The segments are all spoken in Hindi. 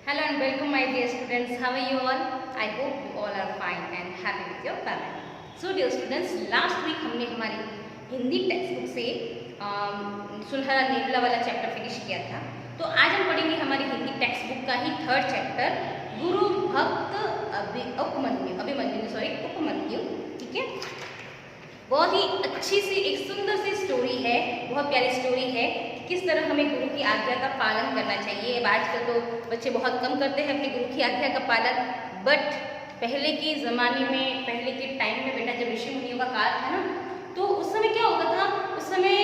Hello and welcome my dear students. How are you all? I hope you all are fine and happy with your family. So dear students, last week हमने हमारी हिंदी टेक्स्ट बुक से सुनहरा नेवला वाला चैप्टर फिनिश किया था। तो आज हम पढ़ेंगे हमारी हिंदी टेक्स्ट बुक का ही थर्ड चैप्टर गुरु भक्त उपमन्यु। ठीक है, बहुत ही अच्छी सी एक सुंदर सी स्टोरी है, बहुत प्यारी स्टोरी है। किस तरह हमें गुरु की आज्ञा का पालन करना चाहिए। अब आजकल तो बच्चे बहुत कम करते हैं अपने गुरु की आज्ञा का पालन, बट पहले के ज़माने में, पहले के टाइम में बेटा जब ऋषि मुनियों का काल था ना, तो उस समय क्या होता था, उस समय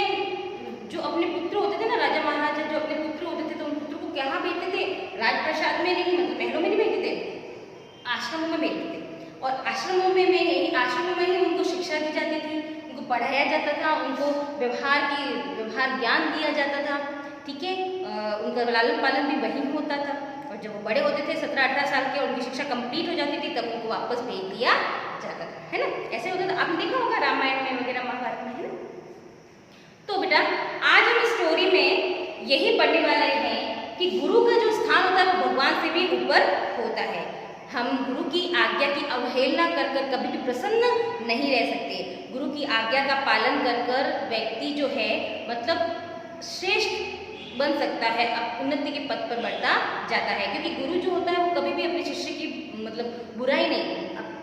जो अपने पुत्र होते थे ना, राजा महाराजा जो अपने पुत्र होते थे, तो उन पुत्र को कहाँ भेजते थे? राजप्रसाद में नहीं, मतलब महलों में नहीं भेजते थे, आश्रमों में भेजते थे। और आश्रमों में ही उनको शिक्षा दी जाती थी, उनको पढ़ाया जाता था, उनको व्यवहार ज्ञान दिया जाता था। ठीक है, उनका लालन पालन भी वहीं होता था। और जब वो बड़े होते थे 17-18 साल के, उनकी शिक्षा कंप्लीट हो जाती थी, तब उनको वापस भेज दिया जाता था, है ना। ऐसे होता था, आपने देखा होगा रामायण में वगैरह, महाभारत में, है ना। तो बेटा आज हम स्टोरी में यही पढ़ने वाले हैं कि गुरु का जो स्थान होता है वो भगवान से भी ऊपर होता है। हम गुरु की आज्ञा की अवहेलना कर कभी भी प्रसन्न नहीं रह सकते। गुरु की आज्ञा का पालन कर व्यक्ति जो है मतलब श्रेष्ठ बन सकता है, उन्नति के पथ पर बढ़ता जाता है। क्योंकि गुरु जो होता है वो कभी भी अपने शिष्य की मतलब बुराई नहीं,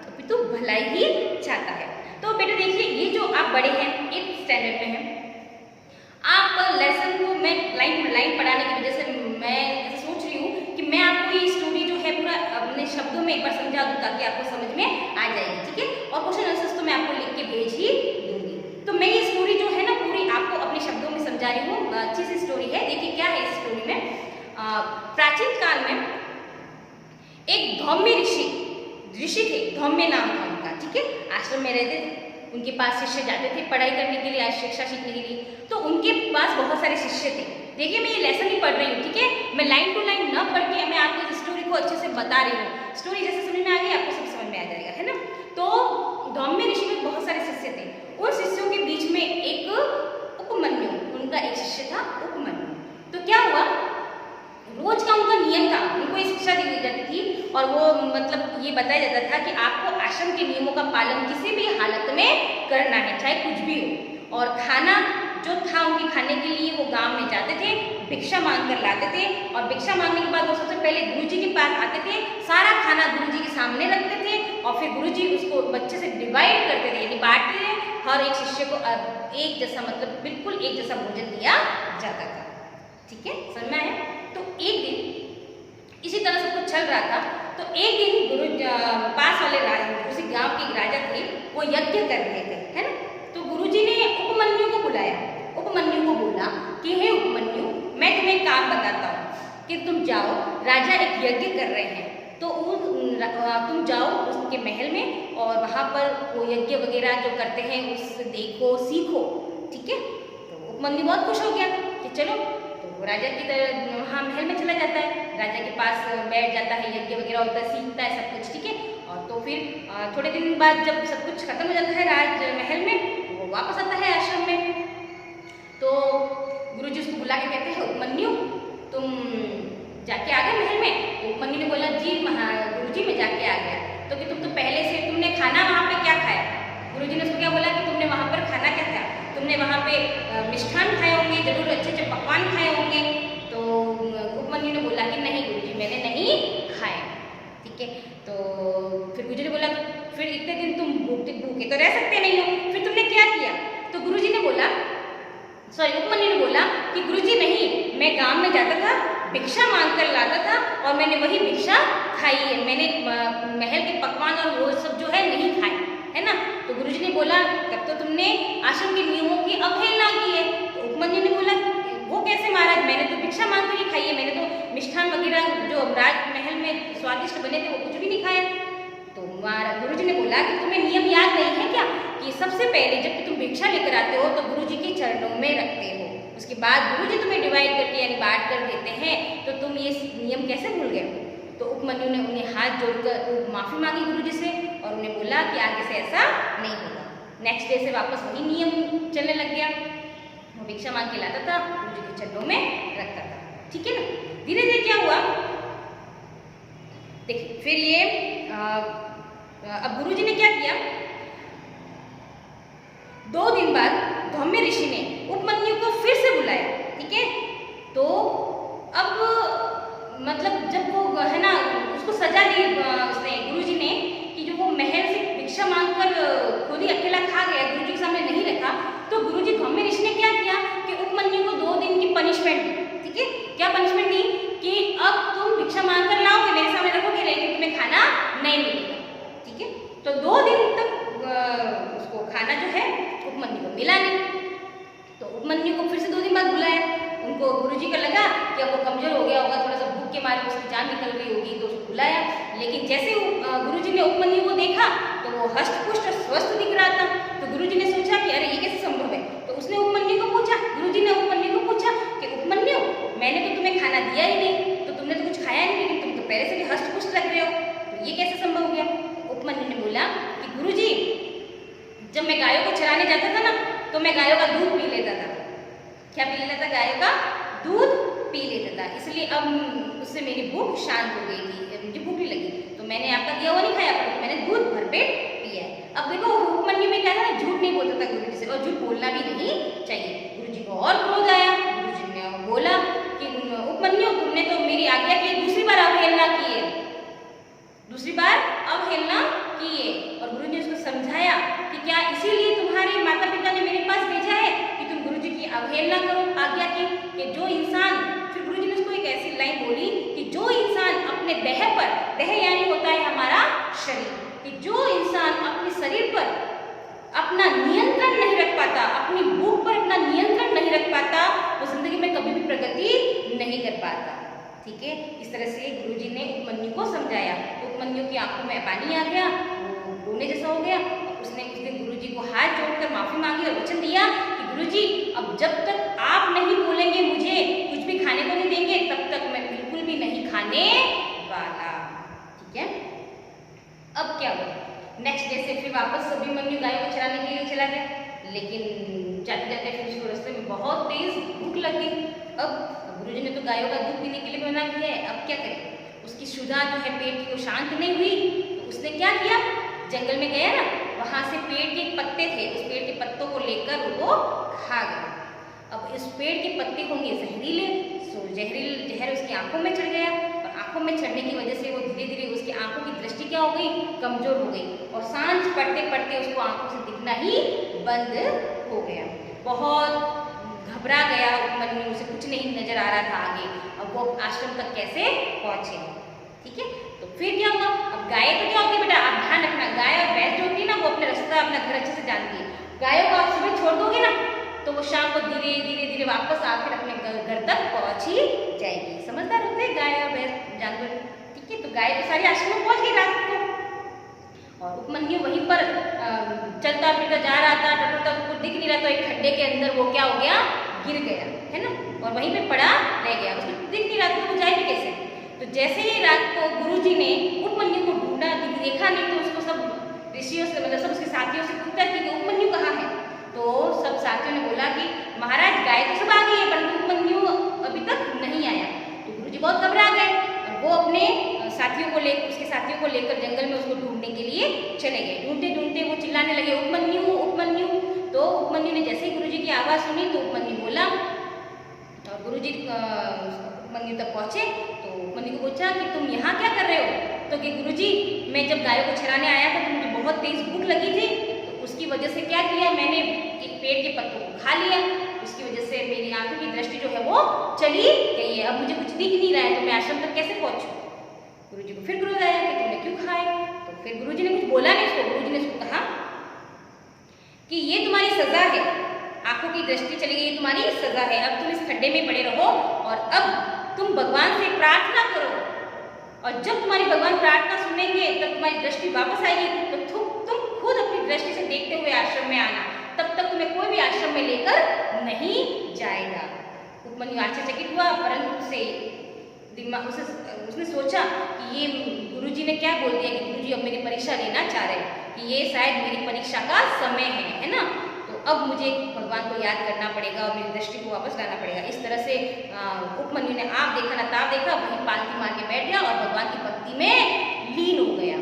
अपितु भलाई ही चाहता है। तो बेटा देखिए, ये जो आप बड़े हैं, 8th स्टैंडर्ड में हैं, आप लेसन को मैं लाइन टू लाइन पढ़ाने की वजह से मैं सोच रही हूँ कि मैं आपको ये स्टोरी जो है पूरा अपने शब्दों में एक बार समझा दूँ ताकि आपको समझ में आ जाएगी। ठीक है, और क्वेश्चन आंसर्स तो मैं आपको लिख के भेज ही दूंगी। तो मैं ये स्टोरी जो है ना पूरी आपको अपने शब्दों में समझा रही हूँ। अच्छी सी स्टोरी है। देखिए क्या है इस स्टोरी में। प्राचीन काल में एक धौम्य ऋषि थे, धौम्य नाम था उनका। ठीक है, आश्रम में रहते थे, उनके पास शिष्य जाते थे पढ़ाई करने के लिए, शिक्षा सीखने के लिए। तो उनके पास बहुत सारे शिष्य थे। देखिए मैं ये लेसन ही पढ़ रही हूँ, ठीक है, मैं लाइन टू लाइन न पढ़ के मैं आपको इस स्टोरी को अच्छे से बता रही हूँ। स्टोरी जैसे समझ में आ गई आपको सब समझ में आ जाएगा, है ना। तो धौम्य ऋषि में बहुत सारे शिष्य थे। उन शिष्यों के बीच में एक उपमन्यु, उनका एक शिष्य था उपमन्यु। तो क्या हुआ, रोज का उनका नियम था, उनको ये शिक्षा दी जाती थी और वो मतलब ये बताया जाता था कि आपको आश्रम के नियमों का पालन किसी भी हालत में करना है, चाहे कुछ भी हो। और खाना जो था उनके खाने के लिए वो गांव में जाते थे, भिक्षा मांग कर लाते थे। और भिक्षा मांगने के बाद वो सबसे पहले गुरुजी के पास आते थे, सारा खाना गुरुजी के सामने रखते थे और फिर गुरुजी उसको बच्चे से डिवाइड करते थे, यानी बांटते थे। हर एक शिष्य को एक जैसा मतलब बिल्कुल एक जैसा भोजन दिया जाता था। ठीक है, समझ में आया। तो एक दिन इसी तरह सब कुछ चल रहा था। तो एक दिन पास वाले उसी गाँव के राजा थे, वो यज्ञ कर रहे थे, है ना। तो गुरुजी ने उपमन्यु को बुलाया, उपमन्यु को बोला कि हे उपमन्यु, मैं तुम्हें काम बताता हूँ कि तुम जाओ, राजा एक यज्ञ कर रहे हैं, तो तुम जाओ उसके महल में और वहाँ पर वो यज्ञ वगैरह जो करते हैं उससे देखो, सीखो। ठीक है, तो उपमन्यु बहुत खुश हो गया कि चलो। तो वो राजा की तरह वहाँ महल में चला जाता है, राजा के पास बैठ जाता है, यज्ञ वगैरह होता है, सीखता है सब कुछ। ठीक है, और तो फिर थोड़े दिन बाद जब सब कुछ खत्म हो जाता है महल में, वो वापस आता है आश्रम में। तो गुरुजी उसको बुला के कहते हैं, उपमन्यु तुम जाके आ गए महल में? उपमन्यु ने बोला, जी गुरुजी मैं जाके आ गया। तो कि तुम तो पहले से, तुमने खाना वहाँ पे क्या खाया? गुरुजी ने उसको क्या बोला कि तुमने वहाँ पर खाना क्या खाया? तुमने वहाँ पे मिष्ठान खाए होंगे, जरूर अच्छे अच्छे पकवान खाए होंगे। तो उपमन्यु ने बोला कि नहीं गुरुजी मैंने नहीं खाया। ठीक है, तो फिर गुरुजी ने बोला फिर इतने दिन तुम भूखे तो रह सकते नहीं हो, फिर तुमने क्या किया? तो गुरुजी ने बोला, उपमन्यु ने बोला कि गुरुजी नहीं, मैं गांव में जाता था, भिक्षा मांग कर लाता था और मैंने वही भिक्षा खाई है, मैंने महल के पकवान और वो सब जो है नहीं खाए, है ना। तो गुरुजी ने बोला तब तो तुमने आश्रम के नियमों की अवहेलना की है। तो उपमन्यु ने बोला वो कैसे महाराज, मैंने तो भिक्षा मांग कर ही खाई है, मैंने तो मिष्ठान वगैरह जो राजमहल में स्वादिष्ट बने थे वो कुछ भी नहीं खाया। तो गुरुजी ने बोला कि तुम्हें नियम याद नहीं है क्या कि सबसे पहले जब तुम भिक्षा लेकर आते हो तो गुरुजी के चरणों में रखते हो, उसके बाद गुरुजी तुम्हें डिवाइड करके यानी बांट कर देते हैं, तो तुम ये नियम कैसे भूल गए? तो उपमन्यु ने उन्हें हाथ जोड़कर माफ़ी मांगी गुरुजी से और उन्हें बोला कि आगे से ऐसा नहीं होगा। नेक्स्ट डे से वापस वही नियम चलने लग गया, वो भिक्षा मांग के लाता था, गुरुजी के चरणों में रखता था। ठीक है ना। धीरे धीरे क्या हुआ, देखिए फिर ये अब गुरुजी ने क्या किया, 2 दिन बाद धौम्य ऋषि ने उपमन्यु को फिर से बुलाया। ठीक है, तो अब मतलब जब वो है ना उसको सजा दी उसने गुरुजी ने कि जो वो महल से भिक्षा मांगकर खुद ही अकेला खा गया, गुरुजी के सामने नहीं रखा, तो गुरुजी धौम्य ऋषि ने क्या किया कि उपमन्यु को 2 दिन की पनिशमेंट दी। ठीक है, क्या पनिशमेंट दी कि अब तुम भिक्षा मांगकर लाओगे, मेरे सामने रखोगे, लेकिन तुम्हें खाना नहीं मिलेगा। ठीक है, तो 2 दिन तक उसको खाना जो है उपमन्यु को मिला नहीं। तो उपमन्यु को फिर से 2 दिन बाद बुलाया। उनको गुरुजी को लगा कि अब वो कमजोर हो गया होगा, थोड़ा सा भूख के मारे उसकी जान निकल गई होगी, तो उसको बुलाया। लेकिन जैसे गुरुजी ने उपमन्यु को देखा तो वो हष्ट-पुष्ट और स्वस्थ दिख रहा था। तो गुरुजी ने सोचा कि अरे ये कैसे संभव है, तो उसने उपमन्यु को पूछा, गुरुजी ने उपमन्यु को पूछा कि उपमन्यु, मैंने तो तुम्हें खाना दिया ही नहीं, तो तुमने तो कुछ खाया नहीं, लेकिन तुम तो पहले से भी हष्ट-पुष्ट लग रहे हो, तो ये कैसे संभव हो गया। उपमन्यु ने बोला कि गुरुजी, जब मैं गायों को चराने जाता था ना, तो मैं गायों का दूध पी लेता था। क्या पी लेता था? गायों का दूध पी लेता था, इसलिए अब उससे मेरी भूख शांत हो गई थी, मुझे भूख नहीं लगी, तो मैंने आपका दिया हुआ नहीं खाया, पर मैंने दूध भरपेट पिया है। अब देखो उपमन्यु में क्या था ना, झूठ नहीं बोलता था गुरुजी से, और झूठ बोलना भी नहीं चाहिए। गुरुजी को और क्रोध आया। गुरुजी ने बोला कि उपमन्यु, तुमने तो मेरी आज्ञा की दूसरी बार अवहेलना की है, दूसरी बार अवहेलना की है। और गुरुजी ने उसको समझाया कि क्या इसीलिए तुम्हारे माता पिता ने मेरे पास भेजा है कि तुम गुरुजी की अवहेलना करो आज्ञा की, कि जो इंसान, फिर गुरुजी ने उसको एक ऐसी लाइन बोली कि जो इंसान अपने देह पर, देह यानी होता है हमारा शरीर, कि जो इंसान अपने शरीर पर अपना नियंत्रण नहीं रख पाता, अपनी भूख पर अपना नियंत्रण नहीं रख पाता, वो जिंदगी में कभी भी प्रगति नहीं कर पाता। ठीक है, इस तरह से गुरुजी ने उपमन्यु को समझाया। उपमन्यु की आंखों में पानी आ गया, वो रोने जैसा हो गया। उसने उस दिन गुरुजी को हाथ जोड़कर माफी मांगी और वचन दिया कि गुरुजी, अब जब तक आप नहीं बोलेंगे मुझे कुछ भी खाने को नहीं देंगे, तब तक मैं बिल्कुल भी नहीं खाने वाला। ठीक है, अब क्या हुआ, नेक्स्ट डे से फिर वापस अभिमन्यु गायों को चराने के लिए चला गया, लेकिन जाते जाते फिर उसको रास्ते में बहुत तेज भूख लग गई। अब गुरुजी ने तो गायों का दूध पीने के लिए मना किया है, अब क्या करे, उसकी क्षुधा जो है पेट की वो शांत नहीं हुई, तो उसने क्या किया, जंगल में गया ना, वहां से पेड़ के पत्ते थे, उस पेड़ के पत्तों को लेकर वो खा गया। अब इस पेड़ के पत्ते होंगे जहरीले, सो जहर उसकी आंखों में चढ़ गया, और आंखों में चढ़ने की वजह से वो धीरे धीरे उसकी आंखों की दृष्टि क्या हो गई, कमजोर हो गई, और सांझ पड़ते पड़ते उसको आंखों से दिखना ही बंद हो गया। बहुत घबरा गया उपमन्यु, उसे कुछ नहीं नजर आ रहा था आगे, अब वो आश्रम तक कैसे पहुंचे। ठीक है, तो फिर क्या हुआ, अब गाय तो क्या होती है बेटा, आप ध्यान रखना, गाय और भैंस जो होती है ना, वो अपने रास्ता अपना घर अच्छे से जानती है। गायों को आप सुबह छोड़ दोगे ना, तो वो शाम को धीरे धीरे धीरे वापस आकर अपने घर तक पहुंच ही जाएगी। समझदार होते हैं गाय और भैंस जानवर। ठीक है, तो गाय तो सारी आश्रम में पहुंच गई रात को, और उपमन्यु वहीं पर चलता फिरता जा रहा था, टटोलता, उसको दिख नहीं रहा, तो एक खड्डे के अंदर वो क्या हो गया, गिर गया, है ना, और वहीं पे पड़ा रह गया, उसको दिख नहीं रहा था, वो जाएगी कैसे। तो जैसे ही रात को गुरुजी ने उपमन्यु को ढूंढा, देखा नहीं, तो उसको सब ऋषियों से, मतलब सब उसके साथियों से पूछा कि उपमन्यु कहाँ है। तो सब साथियों ने बोला कि महाराज गाय तो सब आ गई है, परंतु उपमन्यु अभी तक नहीं आया। तो गुरुजी बहुत घबरा गए, और वो अपने साथियों को लेकर, उसके साथियों को लेकर जंगल में उसको ढूंढने के लिए चले गए। ढूंढते ढूंढते वो चिल्लाने लगे, उपमन्यु उपमन्यु। तो उपमन्यु ने जैसे ही गुरुजी की आवाज़ सुनी, तो उपमन्यु बोला, और गुरुजी उपमन्यु तक पहुंचे, तो उपमन्यु को पूछा कि तुम यहाँ क्या कर रहे हो। तो कि गुरुजी, मैं जब गायों को चराने आया था तो मुझे बहुत तेज भूख लगी थी, तो उसकी वजह से क्या किया, मैंने एक पेड़ के पत्तों को खा लिया, उसकी वजह से मेरी आंखों की दृष्टि जो है वो चली गई है, अब मुझे कुछ दिख नहीं रहा है, तो मैं आश्रम तक कैसे पहुंचूं। गुरुजी को फिर क्रोध आया कि तुमने क्यों खाए। तो फिर गुरुजी ने कुछ बोला नहीं उसको। गुरुजी ने उसको कहा कि ये तुम्हारी सजा है, आंखों की दृष्टि चली गई, तुम्हारी सजा है, अब तुम इस खड्डे में पड़े रहो, और अब तुम भगवान से प्रार्थना करो, और जब तुम्हारी भगवान प्रार्थना सुनेंगे तब तुम्हारी दृष्टि वापस आएगी, तो तुम खुद अपनी दृष्टि से देखते हुए आश्रम में आना, तब तक तुम्हें कोई भी आश्रम में लेकर नहीं जाएगा। उपमन्यु आश्चर्यचकित हुआ, परंतु उसने सोचा कि ये गुरुजी ने क्या बोल दिया कि गुरुजी अब मेरी परीक्षा लेना चाह रहे हैं, कि ये शायद मेरी परीक्षा का समय है ना। तो अब मुझे भगवान को याद करना पड़ेगा और मेरी दृष्टि को वापस लाना पड़ेगा। इस तरह से उपमन्यु ने आप देखा ना ताप देखा, वहीं पालथी मार के बैठ गया और भगवान की भक्ति में लीन हो गया।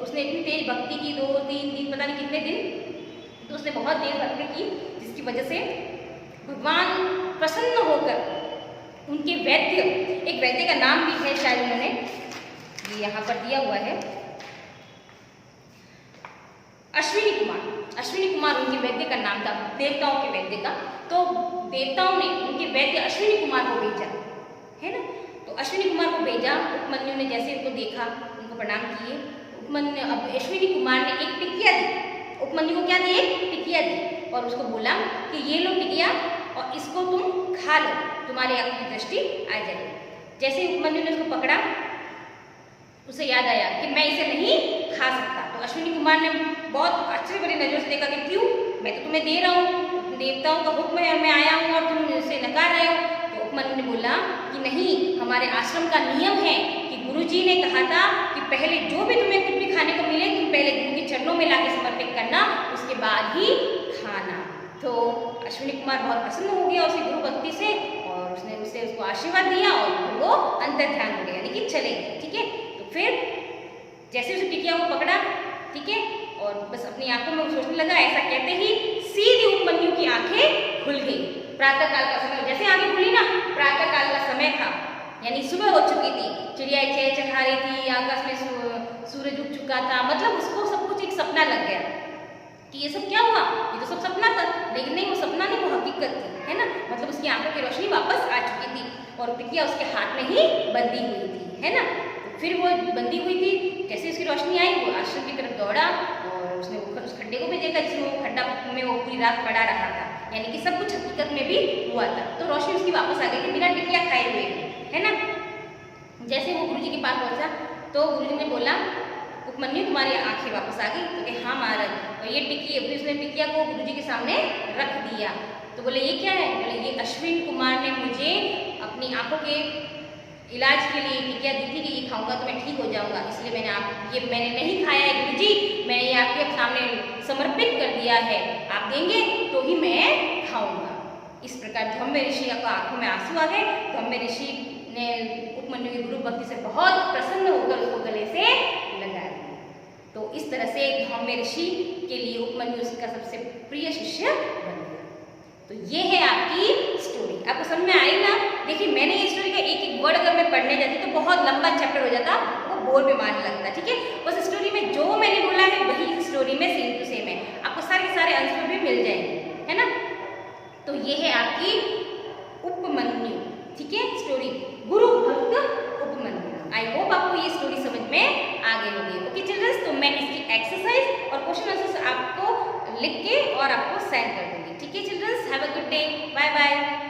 उसने इतनी तेज भक्ति की, 2-3 दिन, पता नहीं कितने दिन, तो उसने बहुत तेज भक्ति की, जिसकी वजह से भगवान प्रसन्न होकर उनके वैद्य, एक वैद्य का नाम भी है शायद उन्होंने ये यहाँ पर दिया हुआ है, अश्विनी कुमार। अश्विनी कुमार उनके वैद्य का नाम था, देवताओं के वैद्य का। तो देवताओं ने उनके वैद्य अश्विनी कुमार को भेजा, है ना। तो अश्विनी कुमार को भेजा। उपमन्यु ने जैसे उनको देखा, उनको प्रणाम किए। अब अश्विनी कुमार ने एक टिकिया दी, उपमन्यु को क्या दी, एक टिकिया दी और उसको बोला कि ये लो टिकिया और इसको तुम खा लो, तुम्हारी आंखों की दृष्टि आ जाएगी। जैसे उपमन्यु ने उसको पकड़ा, उसे याद आया कि मैं इसे नहीं खा सकता। तो अश्विनी कुमार ने बहुत अच्छे बड़ी नजरों से देखा कि क्यों, मैं तो तुम्हें दे रहा हूँ, देवताओं का हुक्म है और मैं आया हूँ और तुम इसे नकार रहे हो। तो उपमन्यु ने बोला कि नहीं, हमारे आश्रम का नियम है कि गुरुजी ने कहा था कि पहले जो भी तुम्हें कुछ भी खाने को मिले, तुम पहले गुरु के चरणों में लाके समर्पित करना, उसके बाद ही खाना। तो अश्विनी कुमार बहुत प्रसन्न हो गया उसी गुरु भक्ति से और उसने उसको आशीर्वाद दिया और वो अंतर ध्यान हो गया, यानी कि चले गए। ठीक है, तो फिर जैसे उसे टिकिया को पकड़ा, ठीक है, और बस अपनी आंखों में सोचने लगा, ऐसा कहते ही सीधी उपमन्यु की आंखें खुल गई। प्रातः काल का समय, जैसे आंखें खुली ना, प्रातः काल का समय था, यानी सुबह हो चुकी थी, चिड़िया चहचहा रही थी, आकाश में सूरज उग चुका था। मतलब उसको सब कुछ एक सपना लग गया कि ये सब क्या हुआ, ये तो सब सपना था। लेकिन नहीं, वो सपना नहीं, वो हकीकत थी, है ना। मतलब उसकी आंखों की रोशनी वापस आ चुकी थी और टिकिया उसके हाथ में ही बंधी हुई थी, है ना। फिर वो बंधी हुई थी, जैसे उसकी रोशनी आई, वो आश्रम की तरफ दौड़ा और उसने उस खड्डे को भी देखा जिसमें वो खड्डा में वो पूरी रात पड़ा रहा था, यानी कि सब कुछ हकीकत में भी हुआ था। तो रोशनी उसकी वापस आ गई थी बिना टिकिया खाए हुए, है ना। जैसे वो गुरुजी के पास पहुंचा तो गुरुजी ने बोला, उपमन्यु तुम्हारी आंखें वापस आ गई? तो कहे हाँ महाराज। और ये टिकिया, फिर उसने टिकिया को गुरुजी के सामने रख दिया। तो बोले ये क्या है? बोले ये अश्विन कुमार ने मुझे अपनी आंखों के इलाज के लिए टिकिया दी थी कि ये खाऊंगा तो मैं ठीक हो जाऊंगा, इसलिए मैंने नहीं खाया है गुरुजी, मैंने ये आपके सामने समर्पित कर दिया है, आप देंगे तो ही मैं खाऊंगा। इस प्रकार धौम्य ऋषि को आंखों में आंसू आ गए। धौम्य ऋषि ने उपमन्यु की गुरु भक्ति से बहुत प्रसन्न होकर उसको गले से लगा दिया। तो इस तरह से धौम्य ऋषि के लिए उपमन्यु उसका सबसे प्रिय शिष्य बन गया। तो ये है आपकी स्टोरी। आपको समझ में आई ना? देखिए, मैंने ये स्टोरी का एक एक वर्ड अगर मैं पढ़ने जाती तो बहुत लंबा चैप्टर हो जाता, वो बोर भी मारने लगता। ठीक है, बस स्टोरी में जो मैंने बोला है वही स्टोरी में सेम टू सेम है, आपको सारे के सारे आंसर भी मिल जाएंगे, है ना। तो ये है आपकी उपमन्यु, ठीक है, स्टोरी गुरु भक्त उपमन्यु। आई होप आपको ये स्टोरी समझ में आ गई होगी। ओके चिल्ड्रंस, तो मैं इसकी एक्सरसाइज और क्वेश्चन आंसर्स आपको लिख के और आपको सेंड कर दूंगी। ठीक है childrens, have a good day, bye bye.